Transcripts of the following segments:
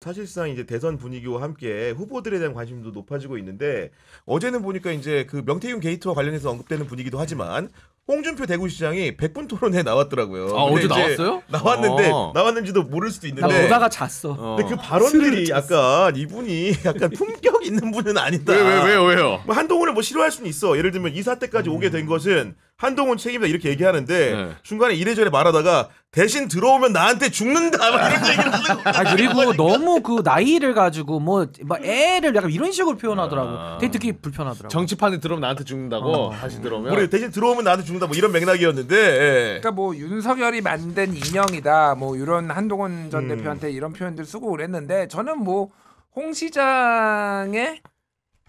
사실상 이제 대선 분위기와 함께 후보들에 대한 관심도 높아지고 있는데 어제는 보니까 이제 그 명태균 게이트와 관련해서 언급되는 분위기도 하지만 홍준표 대구시장이 100분 토론회에 나왔더라고요. 아, 어제 나왔어요? 나왔는데 나왔는지도 모를 수도 있는데. 나 보다가 잤어. 근데 그 발언들이 약간 이분이 약간 품격 있는 분은 아니다. 왜요? 뭐 한동훈을 뭐 싫어할 수는 있어. 예를 들면 이 사태까지 오게 된 것은 한동훈 책임이다 이렇게 얘기하는데 네. 중간에 이래저래 말하다가 대신 들어오면 나한테 죽는다 막 이런 얘기를 하는 거. 아 그리고 너무 그 나이를 가지고 뭐 애를 약간 이런 식으로 표현하더라고. 되게 듣기 불편하더라고. 정치판에 들어오면 나한테 죽는다고 다시 들어오면. 우리 대신 들어오면 나한테 죽는다 뭐 이런 맥락이었는데. 예. 그러니까 뭐 윤석열이 만든 인형이다 뭐 이런 한동훈 전 대표한테 이런 표현들 쓰고 그랬는데 저는 뭐 홍 시장의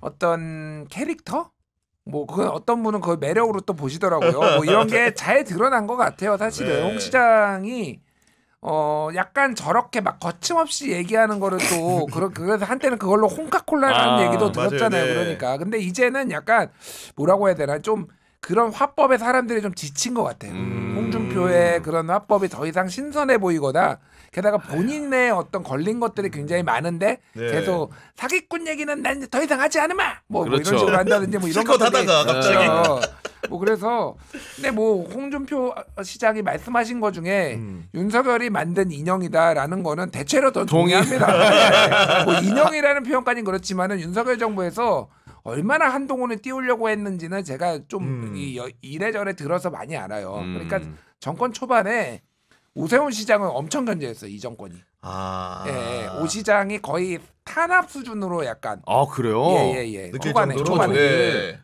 어떤 캐릭터 뭐 그건 어떤 분은 그 매력으로 또 보시더라고요. 뭐 이런 게 잘 드러난 것 같아요. 사실은 네. 홍 시장이 약간 저렇게 막 거침없이 얘기하는 거를 또 그래서 한때는 그걸로 홍카콜라라는 얘기도 들었잖아요. 맞아요. 네. 그러니까 근데 이제는 약간 뭐라고 해야 되나 좀 그런 화법에 사람들이 좀 지친 것 같아요. 홍준표의 그런 화법이 더 이상 신선해 보이거나 게다가 본인의 어떤 걸린 것들이 굉장히 많은데 네. 계속 사기꾼 얘기는 난 더 이상 하지 않으마 뭐 그렇죠. 이런 식으로 한다든지 뭐 이런 실컷 것들이 하다가 갑자기. 뭐 그래서 근데 뭐 홍준표 시장이 말씀하신 것 중에 윤석열이 만든 인형이다라는 거는 대체로 더 동의합니다. 뭐 인형이라는 표현까지는 그렇지만은 윤석열 정부에서 얼마나 한동훈을 띄우려고 했는지는 제가 좀 이래저래 들어서 많이 알아요. 그러니까 정권 초반에 오세훈 시장은 엄청 견제했어요. 이 정권이. 예, 오 시장이 거의 탄압 수준으로 약간. 아 그래요? 예. 느낄 초반에. 네.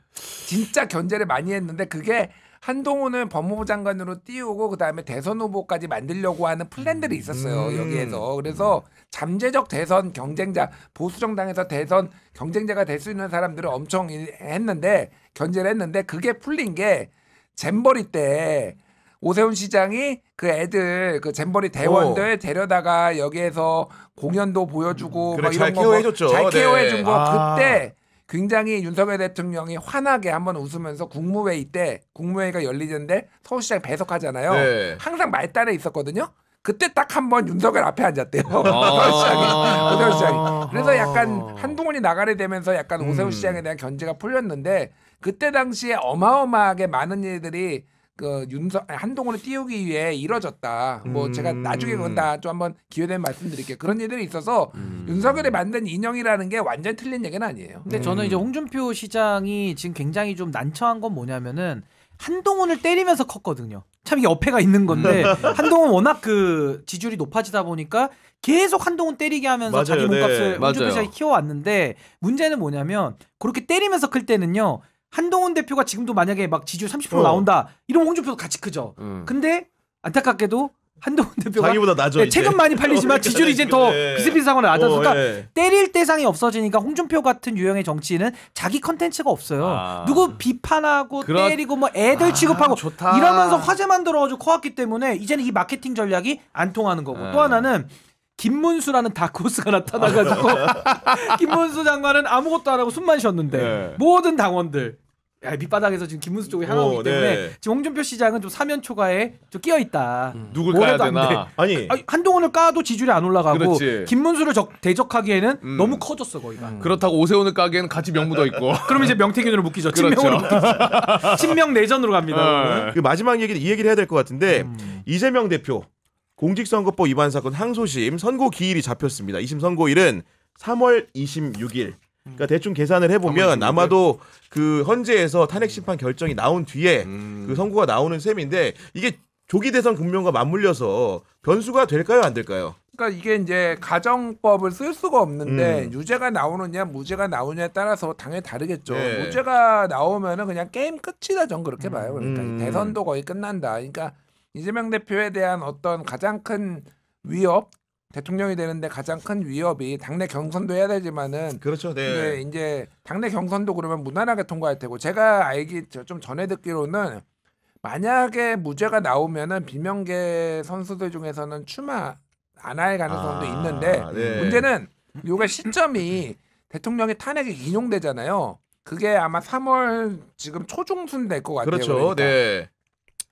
진짜 견제를 많이 했는데 그게 한동훈을 법무부 장관으로 띄우고 그다음에 대선 후보까지 만들려고 하는 플랜들이 있었어요. 여기에서. 그래서 잠재적 대선 경쟁자 보수 정당에서 대선 경쟁자가 될 수 있는 사람들을 엄청 했는데 견제를 했는데 그게 풀린 게 잼버리 때 오세훈 시장이 그 애들 그 잼버리 대원들 데려다가 여기에서 공연도 보여주고 그래, 막 잘 이런 케어해줬죠. 잘 케어해준 네. 거 그때 굉장히 윤석열 대통령이 환하게 한번 웃으면서 국무회의 때 국무회의가 열리는데 서울시장 배석하잖아요. 네. 항상 말단에 있었거든요. 그때 딱 한 번 윤석열 앞에 앉았대요. 오세훈 시장이. 그래서 약간 한동훈이 나가게 되면서 약간 오세훈 시장에 대한 견제가 풀렸는데 그때 당시에 어마어마하게 많은 일들이 그 한동훈을 띄우기 위해 이뤄졌다. 뭐 제가 나중에 그건 다 좀 한번 기회 되면 말씀드릴게요. 그런 일들이 있어서 윤석열이 만든 인형이라는 게 완전 틀린 얘기는 아니에요. 근데 저는 이제 홍준표 시장이 지금 굉장히 좀 난처한 건 뭐냐면은 한동훈을 때리면서 컸거든요. 참 이게 어폐가 있는 건데 한동훈 워낙 그 지지율이 높아지다 보니까 계속 한동훈 때리게 하면서 맞아요, 자기 몸값을 네. 홍준표 맞아요. 시장이 키워왔는데 문제는 뭐냐면 그렇게 때리면서 클 때는요. 한동훈 대표가 지금도 만약에 막 지지율 30% 나온다 이러면 홍준표도 같이 크죠. 근데 안타깝게도 한동훈 대표가 자기보다 낮아. 책은 많이 팔리지만 지지율이 이제 더 네. 비슷비슷하거나 낮아서니까 예. 때릴 대상이 없어지니까 홍준표 같은 유형의 정치인은 자기 컨텐츠가 없어요. 누구 비판하고 때리고 뭐 애들 취급하고 좋다. 이러면서 화제 만들어가지고 커왔기 때문에 이제는 이 마케팅 전략이 안 통하는 거고 또 하나는 김문수라는 다크호스가 나타나가지고 김문수 장관은 아무것도 안 하고 숨만 쉬었는데 모든 당원들 밑바닥에서 지금 김문수 쪽에 향하고 있기 때문에 네. 지금 홍준표 시장은 좀 사면 초과에 좀 끼어 있다. 누굴 까야 안 돼. 되나? 아니 한동훈을 까도 지지율이 안 올라가고 그렇지. 김문수를 대적하기에는 너무 커졌어 거기가. 그렇다고 오세훈을 까기에는 같이 명부도 있고. 그럼 이제 명태균으로 묶이죠. 그렇죠. 친명으로 묶이죠. 친명 내전으로 갑니다. 그 마지막 얘기는 이 얘기를 해야 될 것 같은데 이재명 대표 공직선거법 위반 사건 항소심 선고 기일이 잡혔습니다. 2심 선고일은 3월 26일. 그러니까 대충 계산을 해보면 아마도 그 헌재에서 탄핵 심판 결정이 나온 뒤에 그 선고가 나오는 셈인데 이게 조기 대선 국면과 맞물려서 변수가 될까요, 안 될까요? 그러니까 이게 이제 가정법을 쓸 수가 없는데 유죄가 나오느냐 무죄가 나오느냐에 따라서 당연히 다르겠죠. 네. 무죄가 나오면은 그냥 게임 끝이다 전 그렇게 봐요. 그러니까 대선도 거의 끝난다. 그러니까 이재명 대표에 대한 어떤 가장 큰 위협 대통령이 되는데 가장 큰 위협이 당내 경선도 해야 되지만은 그렇죠. 근데 이제 당내 경선도 그러면 무난하게 통과할 테고 제가 좀 전에 듣기로는 만약에 무죄가 나오면은 비명계 선수들 중에서는 출마 안 할 가능성도 있는데 네. 문제는 요게 시점이 대통령이 탄핵이 인용되잖아요. 그게 아마 3월 지금 초중순 될 것 같아요. 그렇죠. 그러니까. 네.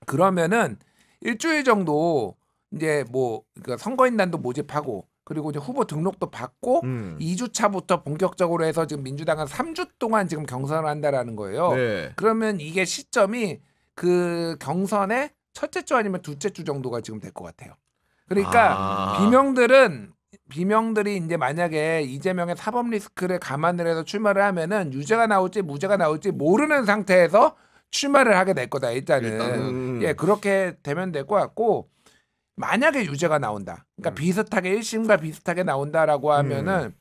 그러면은 일주일 정도 이제 뭐 그러니까 선거인단도 모집하고 그리고 이제 후보 등록도 받고 2주차부터 본격적으로 해서 지금 민주당은 3주 동안 지금 경선을 한다라는 거예요. 네. 그러면 이게 시점이 그 경선의 첫째 주 아니면 둘째 주 정도가 지금 될 것 같아요. 그러니까 비명들이 이제 만약에 이재명의 사법 리스크를 감안을 해서 출마를 하면은 유죄가 나올지 무죄가 나올지 모르는 상태에서 출마를 하게 될 거다 일단은. 예, 그렇게 되면 될 것 같고 만약에 유죄가 나온다. 그러니까 비슷하게 1심과 비슷하게 나온다라고 하면은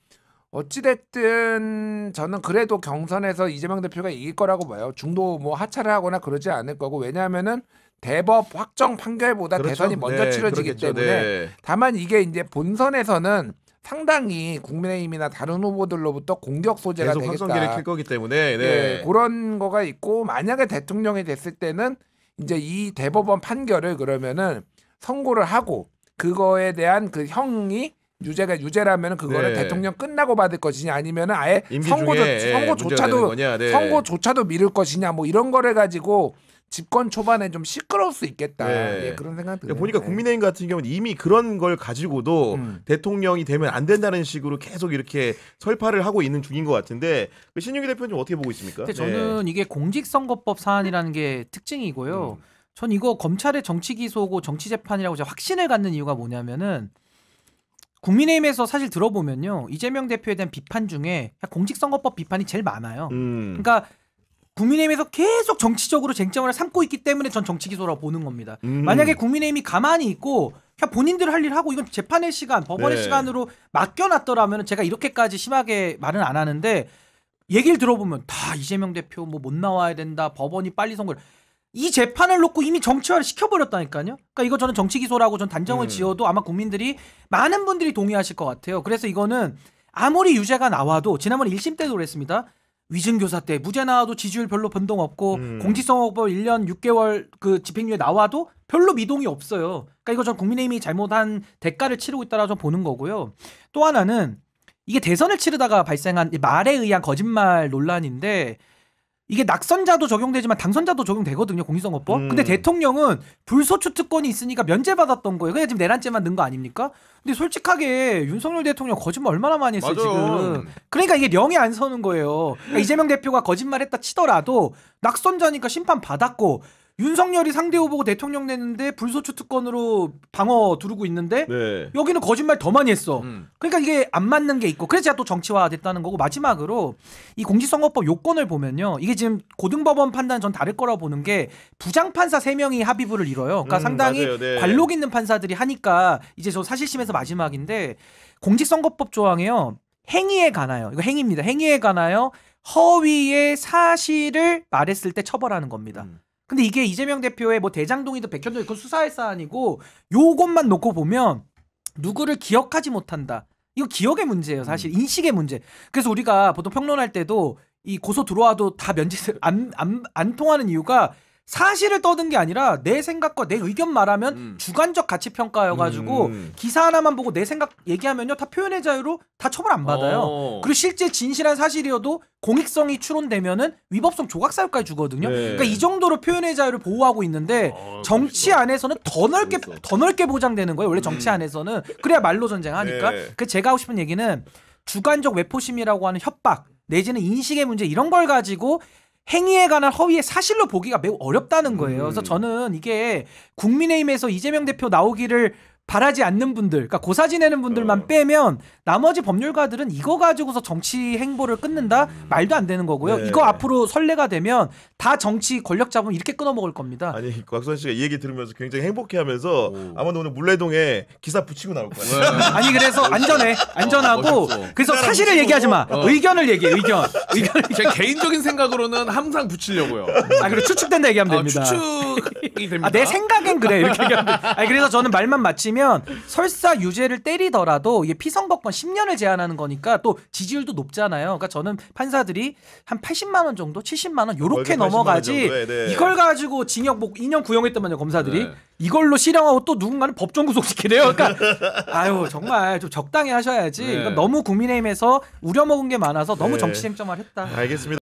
어찌됐든 저는 그래도 경선에서 이재명 대표가 이길 거라고 봐요. 중도 뭐 하차를 하거나 그러지 않을 거고 왜냐하면은 대법 확정 판결보다 그렇죠. 대선이 먼저 네, 치러지기 그렇겠죠. 때문에 네. 다만 이게 이제 본선에서는 상당히 국민의힘이나 다른 후보들로부터 공격 소재가 계속 되겠다. 확성기를 킬 거기 때문에 네. 예, 그런 거가 있고 만약에 대통령이 됐을 때는 이제 이 대법원 판결을 그러면은 선고를 하고 그거에 대한 그 형이 유죄라면은 그거를 네. 대통령 끝나고 받을 것이냐 아니면은 아예 임기 중에 문제가 되는 선고조차도 거냐, 네. 선고조차도 미룰 것이냐 뭐 이런 거를 가지고 집권 초반에 좀 시끄러울 수 있겠다. 네. 예, 그런 생각 그러니까 드네요. 보니까 네. 국민의힘 같은 경우는 이미 그런 걸 가지고도 대통령이 되면 안 된다는 식으로 계속 이렇게 설파를 하고 있는 중인 것 같은데 신윤기 대표는 좀 어떻게 보고 있습니까? 근데 저는 이게 공직선거법 사안이라는 게 특징이고요. 전 이거 검찰의 정치 기소고 정치 재판이라고 제가 확신을 갖는 이유가 뭐냐면은 국민의힘에서 사실 들어보면요 이재명 대표에 대한 비판 중에 공직선거법 비판이 제일 많아요. 그러니까 국민의힘에서 계속 정치적으로 쟁점을 삼고 있기 때문에 전 정치 기소라고 보는 겁니다. 만약에 국민의힘이 가만히 있고 그냥 본인들 할 일 하고 이건 재판의 시간, 법원의 네. 시간으로 맡겨놨더라면 제가 이렇게까지 심하게 말은 안 하는데 얘기를 들어보면 다 이재명 대표 뭐 못 나와야 된다, 법원이 빨리 선고를 이 재판을 놓고 이미 정치화를 시켜버렸다니까요. 그러니까 이거 저는 정치 기소라고 전 단정을 지어도 아마 국민들이 많은 분들이 동의하실 것 같아요. 그래서 이거는 아무리 유죄가 나와도 지난번에 1심 때도 그랬습니다. 위증교사 때 무죄 나와도 지지율 별로 변동 없고 공직선거법 1년 6개월 그 집행유예 나와도 별로 미동이 없어요. 그러니까 이거 전 국민의힘이 잘못한 대가를 치르고 있다라고 좀 보는 거고요. 또 하나는 이게 대선을 치르다가 발생한 말에 의한 거짓말 논란인데 이게 낙선자도 적용되지만 당선자도 적용되거든요. 공직선거법. 근데 대통령은 불소추 특권이 있으니까 면제받았던 거예요. 그냥 지금 내란죄만 넣은 거 아닙니까? 근데 솔직하게 윤석열 대통령 거짓말 얼마나 많이 했어요. 맞아요. 지금. 그러니까 이게 명예 안 서는 거예요. 그러니까 이재명 대표가 거짓말했다 치더라도 낙선자니까 심판 받았고 윤석열이 상대 후보고 대통령 됐는데 불소추 특권으로 방어 두르고 있는데 네. 여기는 거짓말 더 많이 했어. 그러니까 이게 안 맞는 게 있고 그래서 제가 또 정치화 됐다는 거고 마지막으로 이 공직선거법 요건을 보면요. 이게 지금 고등법원 판단 전 다를 거라고 보는 게 부장판사 3명이 합의부를 이뤄요. 그러니까 상당히 맞아요. 네. 관록 있는 판사들이 하니까 이제 저 사실심에서 마지막인데 공직선거법 조항에요. 행위에 관하여 이거 행위입니다. 행위에 관하여 허위의 사실을 말했을 때 처벌하는 겁니다. 근데 이게 이재명 대표의 뭐 대장동이든 백현동이 그건 수사할 사안이고 요것만 놓고 보면 누구를 기억하지 못한다. 이거 기억의 문제예요. 사실 인식의 문제. 그래서 우리가 보통 평론할 때도 이 고소 들어와도 다 면제 안 통하는 이유가 사실을 떠든 게 아니라 내 생각과 내 의견 말하면 주관적 가치 평가여가지고 기사 하나만 보고 내 생각 얘기하면요 다 표현의 자유로 다 처벌 안 받아요. 그리고 실제 진실한 사실이어도 공익성이 추론되면은 위법성 조각사유까지 주거든요. 네. 그러니까 이 정도로 표현의 자유를 보호하고 있는데 정치 안에서는 더 넓게 보장되는 거예요. 원래 정치 안에서는 그래야 말로 전쟁하니까. 네. 그 제가 하고 싶은 얘기는 주관적 외포심이라고 하는 협박 내지는 인식의 문제 이런 걸 가지고 행위에 관한 허위의 사실로 보기가 매우 어렵다는 거예요. 그래서 저는 이게 국민의힘에서 이재명 대표 나오기를 바라지 않는 분들, 그러니까 고사 지내는 분들만 빼면 나머지 법률가들은 이거 가지고서 정치 행보를 끊는다? 말도 안 되는 거고요. 네. 이거 앞으로 선례가 되면 다 정치 권력 잡으면 이렇게 끊어먹을 겁니다. 아니 곽선 씨가 이 얘기 들으면서 굉장히 행복해하면서 아마 오늘 물레동에 기사 붙이고 나올 거예요. 아니 그래서 안전하고 멋있어. 그래서 사실을 얘기하지 마. 의견을 얘기해. 의견을 제 개인적인 생각으로는 항상 붙이려고요. 아 그리고 추측된다 얘기하면 됩니다. 추측이 됩니다. 내 생각엔 그래 이렇게 얘기하면 돼. 아니 그래서 저는 말만 맞히면 설사 유죄를 때리더라도 이게 피선거권 10년을 제한하는 거니까 또 지지율도 높잖아요. 그러니까 저는 판사들이 한 80만 원 정도, 70만 원 요렇게 80만 원 넘어가지 정도에, 네. 이걸 가지고 징역 뭐 2년 구형했더만요 검사들이. 네. 이걸로 실형하고 또 누군가는 법정 구속시키래요. 그러니까 아유 정말 좀 적당히 하셔야지. 네. 이건 너무 국민의힘에서 우려먹은 게 많아서 너무 네. 정치 쟁점화를 했다. 알겠습니다.